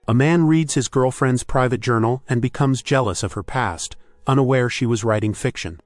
A man reads his girlfriend's private journal and becomes jealous of her past, unaware she was writing fiction.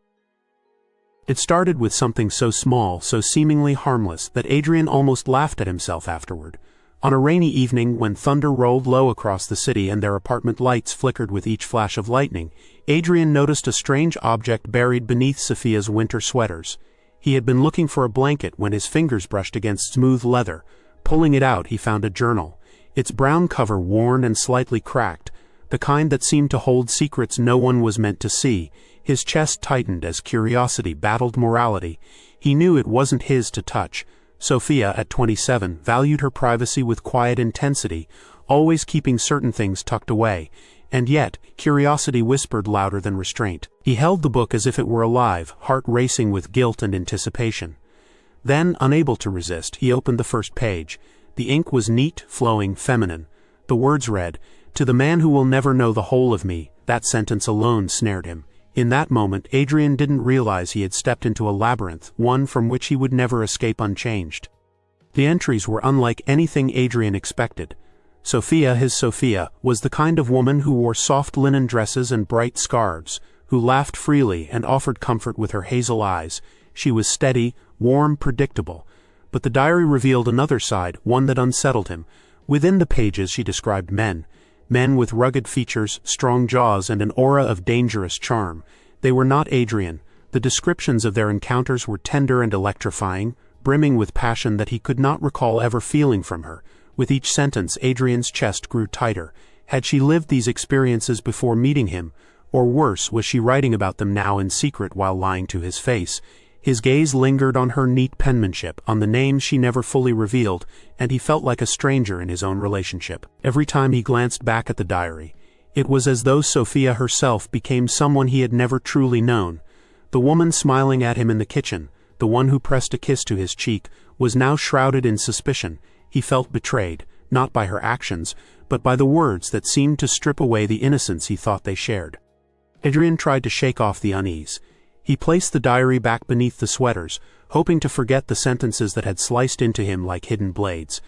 It started with something so small, so seemingly harmless, that Adrian almost laughed at himself afterward. On a rainy evening, when thunder rolled low across the city and their apartment lights flickered with each flash of lightning, Adrian noticed a strange object buried beneath Sophia's winter sweaters. He had been looking for a blanket when his fingers brushed against smooth leather. Pulling it out, he found a journal, its brown cover worn and slightly cracked, the kind that seemed to hold secrets no one was meant to see. His chest tightened as curiosity battled morality. He knew it wasn't his to touch. Sophia, at 27, valued her privacy with quiet intensity, always keeping certain things tucked away. And yet, curiosity whispered louder than restraint. He held the book as if it were alive, heart racing with guilt and anticipation. Then, unable to resist, he opened the first page. The ink was neat, flowing, feminine. The words read, "To the man who will never know the whole of me." That sentence alone snared him. In that moment, Adrian didn't realize he had stepped into a labyrinth, one from which he would never escape unchanged. The entries were unlike anything Adrian expected. Sophia, his Sophia, was the kind of woman who wore soft linen dresses and bright scarves, who laughed freely and offered comfort with her hazel eyes. She was steady, warm, predictable. But the diary revealed another side, one that unsettled him. Within the pages she described men with rugged features, strong jaws, and an aura of dangerous charm. They were not Adrian. The descriptions of their encounters were tender and electrifying, brimming with passion that he could not recall ever feeling from her. With each sentence, Adrian's chest grew tighter. Had she lived these experiences before meeting him? Or worse, was she writing about them now in secret while lying to his face? His gaze lingered on her neat penmanship, on the names she never fully revealed, and he felt like a stranger in his own relationship. Every time he glanced back at the diary, it was as though Sophia herself became someone he had never truly known. The woman smiling at him in the kitchen, the one who pressed a kiss to his cheek, was now shrouded in suspicion. He felt betrayed, not by her actions, but by the words that seemed to strip away the innocence he thought they shared. Adrian tried to shake off the unease. He placed the diary back beneath the sweaters, hoping to forget the sentences that had sliced into him like hidden blades.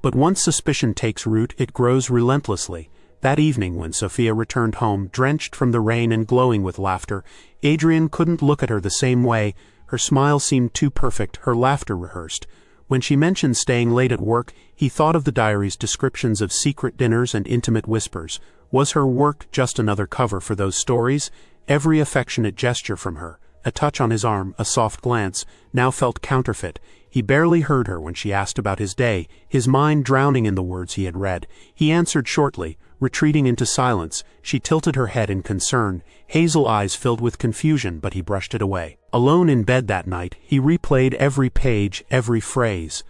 But once suspicion takes root, it grows relentlessly. That evening, when Sophia returned home, drenched from the rain and glowing with laughter, Adrian couldn't look at her the same way. Her smile seemed too perfect, her laughter rehearsed. When she mentioned staying late at work, he thought of the diary's descriptions of secret dinners and intimate whispers. Was her work just another cover for those stories? Every affectionate gesture from her, a touch on his arm, a soft glance, now felt counterfeit. He barely heard her when she asked about his day, his mind drowning in the words he had read. He answered shortly, retreating into silence. She tilted her head in concern, hazel eyes filled with confusion, but he brushed it away. Alone in bed that night, he replayed every page, every phrase.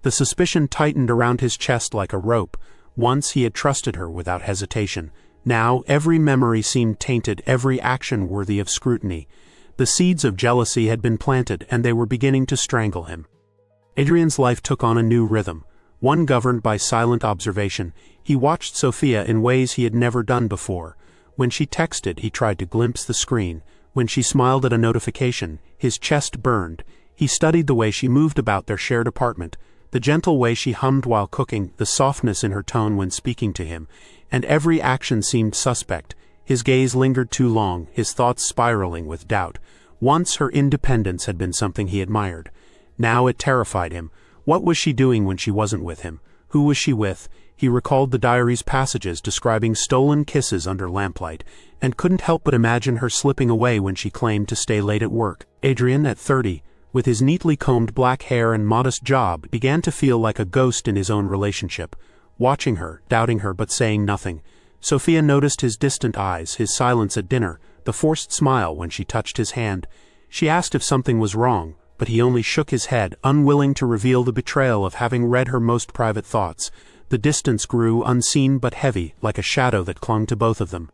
The suspicion tightened around his chest like a rope. Once he had trusted her without hesitation. Now every memory seemed tainted, every action worthy of scrutiny. The seeds of jealousy had been planted, and they were beginning to strangle him. Adrian's life took on a new rhythm, one governed by silent observation. He watched Sophia in ways he had never done before. When she texted, he tried to glimpse the screen. When she smiled at a notification, his chest burned. He studied the way she moved about their shared apartment, the gentle way she hummed while cooking, the softness in her tone when speaking to him, and every action seemed suspect. His gaze lingered too long, his thoughts spiraling with doubt. Once her independence had been something he admired. Now it terrified him. What was she doing when she wasn't with him? Who was she with? He recalled the diary's passages describing stolen kisses under lamplight, and couldn't help but imagine her slipping away when she claimed to stay late at work. Adrian, at 30, with his neatly combed black hair and modest job, began to feel like a ghost in his own relationship. Watching her, doubting her but saying nothing. Sophia noticed his distant eyes, his silence at dinner, the forced smile when she touched his hand. She asked if something was wrong, but he only shook his head, unwilling to reveal the betrayal of having read her most private thoughts. The distance grew, unseen but heavy, like a shadow that clung to both of them.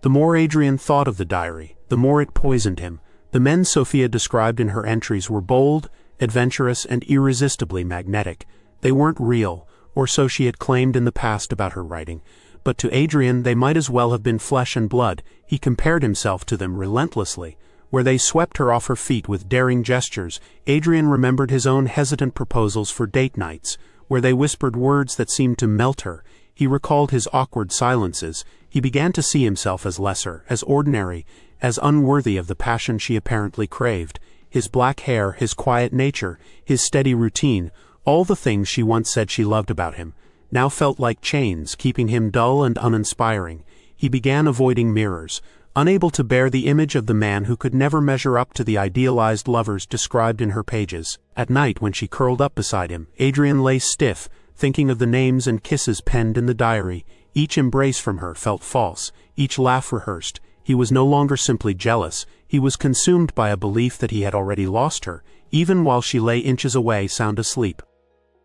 The more Adrian thought of the diary, the more it poisoned him. The men Sophia described in her entries were bold, adventurous, and irresistibly magnetic. They weren't real, or so she had claimed in the past about her writing. But to Adrian they might as well have been flesh and blood. He compared himself to them relentlessly. Where they swept her off her feet with daring gestures, Adrian remembered his own hesitant proposals for date nights. Where they whispered words that seemed to melt her, He recalled his awkward silences. He began to see himself as lesser, as ordinary, as unworthy of the passion she apparently craved. His black hair, his quiet nature, his steady routine, all the things she once said she loved about him, now felt like chains, keeping him dull and uninspiring. He began avoiding mirrors, unable to bear the image of the man who could never measure up to the idealized lovers described in her pages. At night, when she curled up beside him, Adrian lay stiff, thinking of the names and kisses penned in the diary. Each embrace from her felt false, each laugh rehearsed. He was no longer simply jealous, he was consumed by a belief that he had already lost her, even while she lay inches away sound asleep.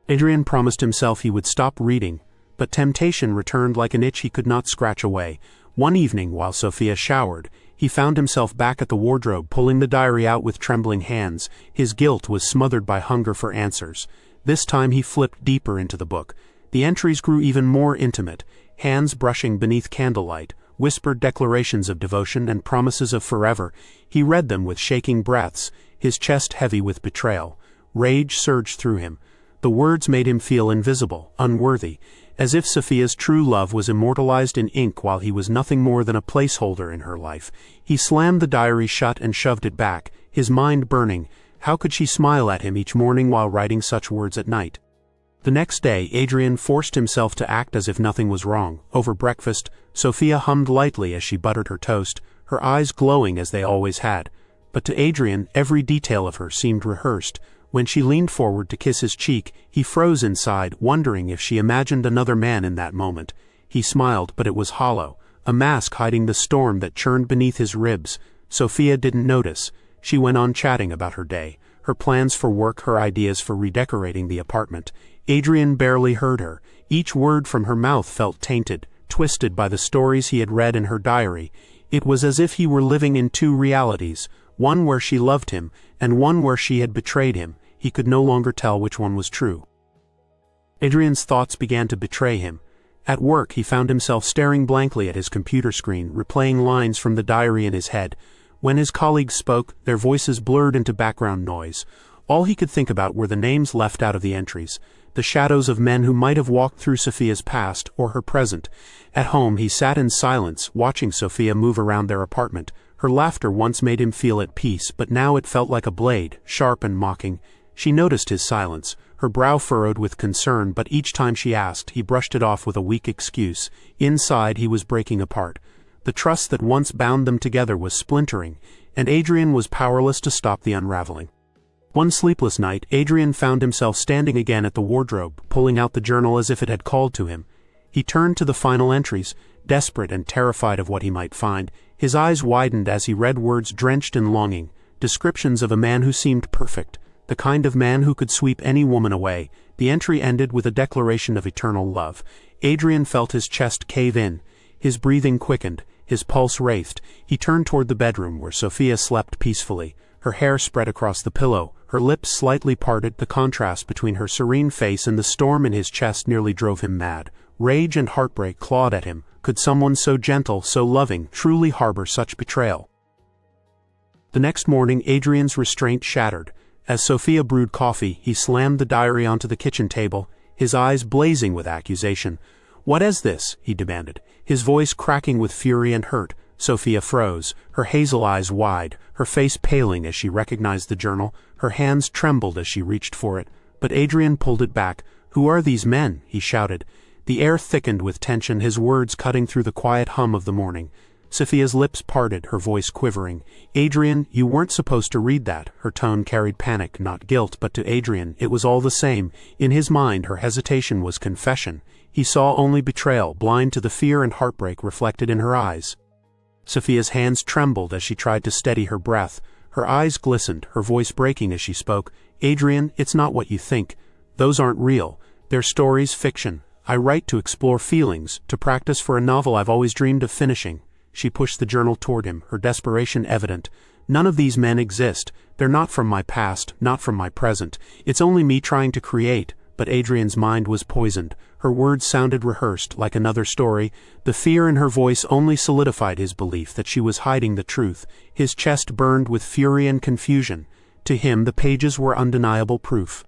Adrian promised himself he would stop reading, but temptation returned like an itch he could not scratch away. One evening, while Sophia showered, he found himself back at the wardrobe, pulling the diary out with trembling hands. His guilt was smothered by hunger for answers. This time he flipped deeper into the book. The entries grew even more intimate, hands brushing beneath candlelight, whispered declarations of devotion and promises of forever. He read them with shaking breaths, his chest heavy with betrayal. Rage surged through him. The words made him feel invisible, unworthy, as if Sophia's true love was immortalized in ink while he was nothing more than a placeholder in her life. He slammed the diary shut and shoved it back, his mind burning. How could she smile at him each morning while writing such words at night? The next day, Adrian forced himself to act as if nothing was wrong. Over breakfast, Sophia hummed lightly as she buttered her toast, her eyes glowing as they always had. But to Adrian, every detail of her seemed rehearsed. When she leaned forward to kiss his cheek, he froze inside, wondering if she imagined another man in that moment. He smiled, but it was hollow, a mask hiding the storm that churned beneath his ribs. Sophia didn't notice. She went on chatting about her day, her plans for work, her ideas for redecorating the apartment. Adrian barely heard her. Each word from her mouth felt tainted, twisted by the stories he had read in her diary. It was as if he were living in two realities, one where she loved him, and one where she had betrayed him. He could no longer tell which one was true. Adrian's thoughts began to betray him. At work, he found himself staring blankly at his computer screen, replaying lines from the diary in his head. When his colleagues spoke, their voices blurred into background noise. All he could think about were the names left out of the entries, the shadows of men who might have walked through Sophia's past or her present. At home, he sat in silence, watching Sophia move around their apartment. Her laughter once made him feel at peace, but now it felt like a blade, sharp and mocking. She noticed his silence, her brow furrowed with concern, but each time she asked, he brushed it off with a weak excuse. Inside, he was breaking apart. The trust that once bound them together was splintering, and Adrian was powerless to stop the unraveling. One sleepless night, Adrian found himself standing again at the wardrobe, pulling out the journal as if it had called to him. He turned to the final entries, desperate and terrified of what he might find. His eyes widened as he read words drenched in longing, descriptions of a man who seemed perfect, the kind of man who could sweep any woman away. The entry ended with a declaration of eternal love. Adrian felt his chest cave in. His breathing quickened, his pulse raced. He turned toward the bedroom where Sophia slept peacefully. Her hair spread across the pillow, her lips slightly parted. The contrast between her serene face and the storm in his chest nearly drove him mad. Rage and heartbreak clawed at him. Could someone so gentle, so loving, truly harbor such betrayal? The next morning, Adrian's restraint shattered. As Sophia brewed coffee, he slammed the diary onto the kitchen table, his eyes blazing with accusation. "What is this?" he demanded, his voice cracking with fury and hurt. Sophia froze, her hazel eyes wide, her face paling as she recognized the journal. Her hands trembled as she reached for it, but Adrian pulled it back. "Who are these men?" he shouted. The air thickened with tension, his words cutting through the quiet hum of the morning. Sophia's lips parted, her voice quivering. "Adrian, you weren't supposed to read that." Her tone carried panic, not guilt, but to Adrian, it was all the same. In his mind, her hesitation was confession. He saw only betrayal, blind to the fear and heartbreak reflected in her eyes. Sophia's hands trembled as she tried to steady her breath. Her eyes glistened, her voice breaking as she spoke. "Adrian, it's not what you think. Those aren't real. They're stories, fiction. I write to explore feelings, to practice for a novel I've always dreamed of finishing." She pushed the journal toward him, her desperation evident. "None of these men exist. They're not from my past, not from my present. It's only me trying to create." But Adrian's mind was poisoned. Her words sounded rehearsed, like another story. The fear in her voice only solidified his belief that she was hiding the truth. His chest burned with fury and confusion. To him, the pages were undeniable proof.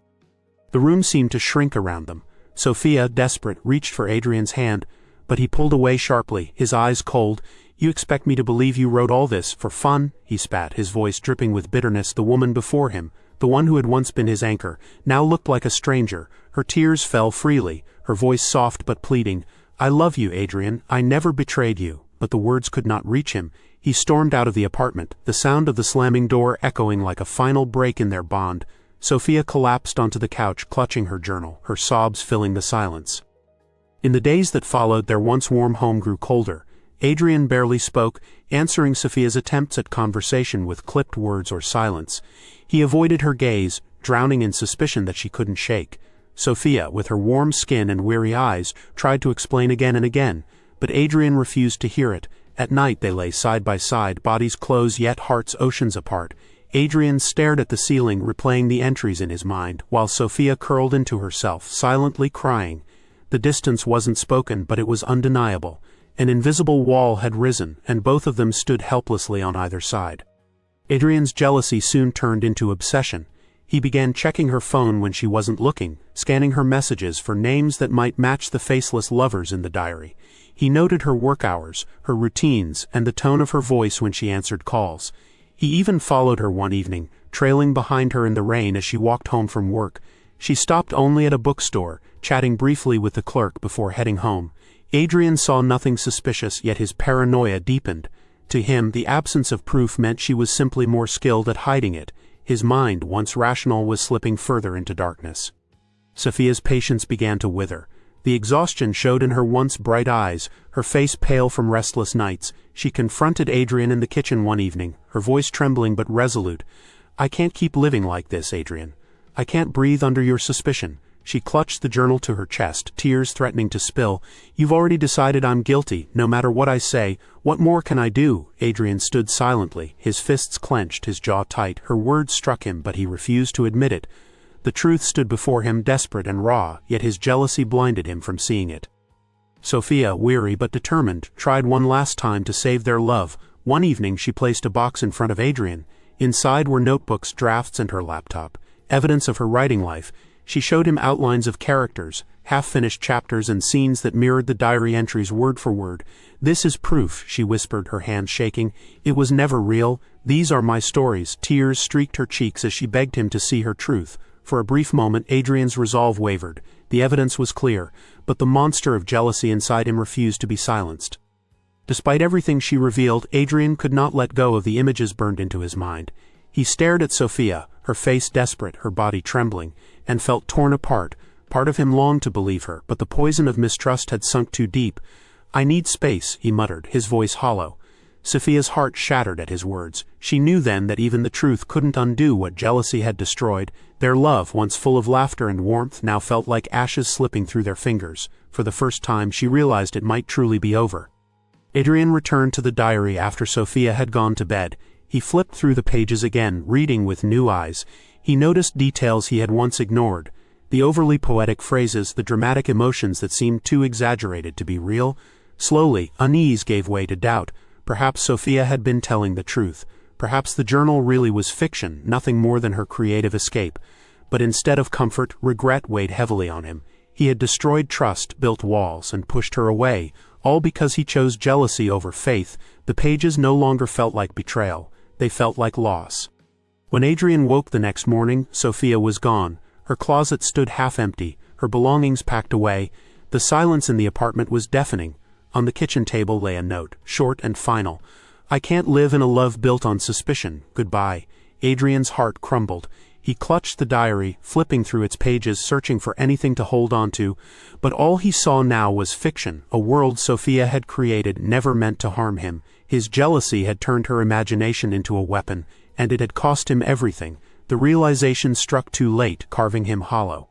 The room seemed to shrink around them. Sophia, desperate, reached for Adrian's hand, but he pulled away sharply, his eyes cold. "You expect me to believe you wrote all this for fun?" he spat, his voice dripping with bitterness. The woman before him, the one who had once been his anchor, now looked like a stranger. Her tears fell freely, her voice soft but pleading. "I love you, Adrian. I never betrayed you." But the words could not reach him. He stormed out of the apartment, the sound of the slamming door echoing like a final break in their bond. Sophia collapsed onto the couch, clutching her journal, her sobs filling the silence. In the days that followed, their once warm home grew colder. Adrian barely spoke, answering Sophia's attempts at conversation with clipped words or silence. He avoided her gaze, drowning in suspicion that she couldn't shake. Sophia, with her warm skin and weary eyes, tried to explain again and again, but Adrian refused to hear it. At night they lay side by side, bodies close yet hearts oceans apart. Adrian stared at the ceiling, replaying the entries in his mind, while Sophia curled into herself, silently crying. The distance wasn't spoken, but it was undeniable. An invisible wall had risen, and both of them stood helplessly on either side. Adrian's jealousy soon turned into obsession. He began checking her phone when she wasn't looking, scanning her messages for names that might match the faceless lovers in the diary. He noted her work hours, her routines, and the tone of her voice when she answered calls. He even followed her one evening, trailing behind her in the rain as she walked home from work. She stopped only at a bookstore, chatting briefly with the clerk before heading home. Adrian saw nothing suspicious, yet his paranoia deepened. To him, the absence of proof meant she was simply more skilled at hiding it. His mind, once rational, was slipping further into darkness. Sophia's patience began to wither. The exhaustion showed in her once bright eyes, her face pale from restless nights. She confronted Adrian in the kitchen one evening, her voice trembling but resolute. "I can't keep living like this, Adrian. I can't breathe under your suspicion." She clutched the journal to her chest, tears threatening to spill. "You've already decided I'm guilty, no matter what I say. What more can I do?" Adrian stood silently, his fists clenched, his jaw tight. Her words struck him, but he refused to admit it. The truth stood before him, desperate and raw, yet his jealousy blinded him from seeing it. Sophia, weary but determined, tried one last time to save their love. One evening she placed a box in front of Adrian. Inside were notebooks, drafts, and her laptop, evidence of her writing life. She showed him outlines of characters, half-finished chapters and scenes that mirrored the diary entries word for word. "This is proof," she whispered, her hand shaking. "It was never real. These are my stories." Tears streaked her cheeks as she begged him to see her truth. For a brief moment, Adrian's resolve wavered. The evidence was clear, but the monster of jealousy inside him refused to be silenced. Despite everything she revealed, Adrian could not let go of the images burned into his mind. He stared at Sophia, her face desperate, her body trembling, and felt torn apart. Part of him longed to believe her, but the poison of mistrust had sunk too deep. "I need space," he muttered, his voice hollow. Sophia's heart shattered at his words. She knew then that even the truth couldn't undo what jealousy had destroyed. Their love, once full of laughter and warmth, now felt like ashes slipping through their fingers. For the first time, she realized it might truly be over. Adrian returned to the diary after Sophia had gone to bed. He flipped through the pages again, reading with new eyes. He noticed details he had once ignored. The overly poetic phrases, the dramatic emotions that seemed too exaggerated to be real. Slowly, unease gave way to doubt. Perhaps Sophia had been telling the truth. Perhaps the journal really was fiction, nothing more than her creative escape. But instead of comfort, regret weighed heavily on him. He had destroyed trust, built walls, and pushed her away, all because he chose jealousy over faith. The pages no longer felt like betrayal. They felt like loss. When Adrian woke the next morning, Sophia was gone. Her closet stood half empty, her belongings packed away. The silence in the apartment was deafening. On the kitchen table lay a note, short and final. "I can't live in a love built on suspicion. Goodbye." Adrian's heart crumbled. He clutched the diary, flipping through its pages, searching for anything to hold on to. But all he saw now was fiction, a world Sophia had created, never meant to harm him. His jealousy had turned her imagination into a weapon, and it had cost him everything. The realization struck too late, carving him hollow.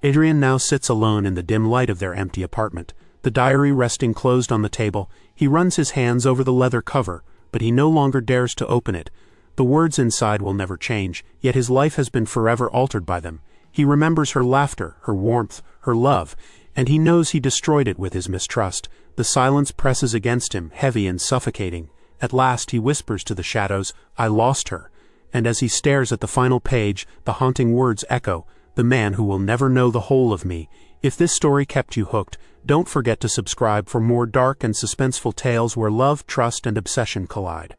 Adrian now sits alone in the dim light of their empty apartment. The diary resting closed on the table. He runs his hands over the leather cover, but he no longer dares to open it. The words inside will never change, yet his life has been forever altered by them. He remembers her laughter, her warmth, her love, and he knows he destroyed it with his mistrust. The silence presses against him, heavy and suffocating. At last he whispers to the shadows, "I lost her." And as he stares at the final page, the haunting words echo, "The man who will never know the whole of me." If this story kept you hooked, don't forget to subscribe for more dark and suspenseful tales where love, trust, and obsession collide.